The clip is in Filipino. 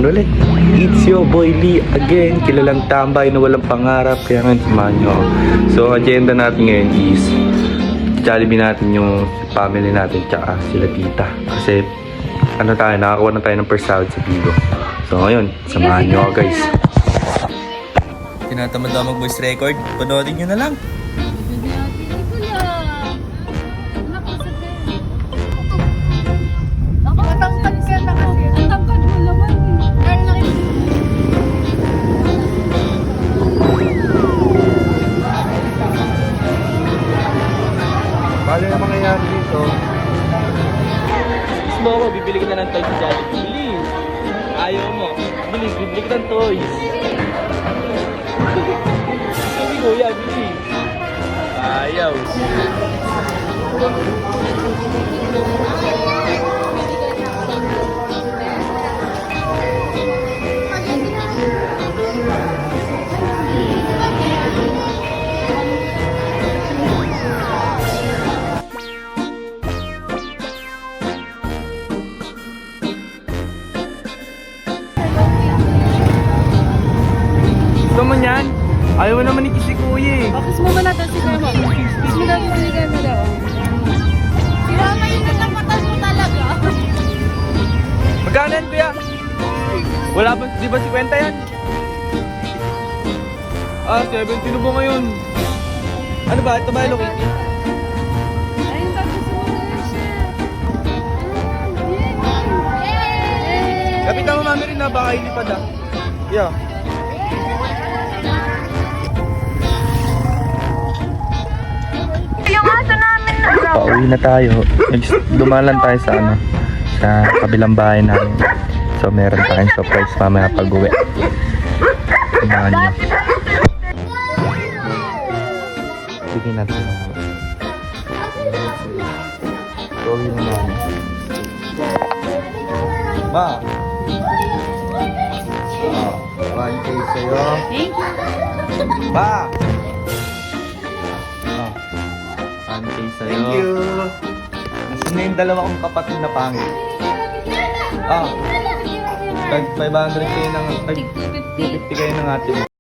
naman ulit. It's your boy Lee again. Kilalang tambay na walang pangarap. Kaya nga samahan nyo. So, agenda natin ngayon is Jollibee natin yung family natin tsaka sila tita. Kasi ano tayo, nakakuha na tayo ng first sahod sa Bigo. So ngayon, samahan nyo ako guys. Tinatamad daw mag-voice record. Panoodin nyo na lang. Matangkad ka na kasi. Ang tangkad mo naman eh. Kaya Bale na mangyayari dito. Mo ako, bibili kita ng toys sa Jollibee. Bilis! Ayaw mo. Bilis, bibili kita ng toys. Sabi ko, yeah, bilis. Ayaw. Gusto mo yan? Ayaw mo naman ikisi kuya eh. kiss mo muna natin si Grandma. Kiss mo daw si Grandma daw. Si Mama yun ang napatan mo talaga. Magkano yan kuya? Wala ba? Di ba 50 yan? Ah, 70 na ba ngayon? Ano ba? Ito ba Hello Kitty? Ayun ba gusto mo na siya? Kapitan mo mami rin na baka ilipad ah. Yeah. Pauwi na tayo. Dumalan tayo sa ano, sa kabilang bahay namin. So meron tayong surprise mamaya pag-uwi. Samahan nyo. Sige natin. Pauwi na namin. Ma! 1K sa'yo. Thank you. Ba! 1K sa'yo. Thank you. Asan na yung dalawa kong kapatid na pangit? Ah, 500k ng 250 kayo ng ate mo.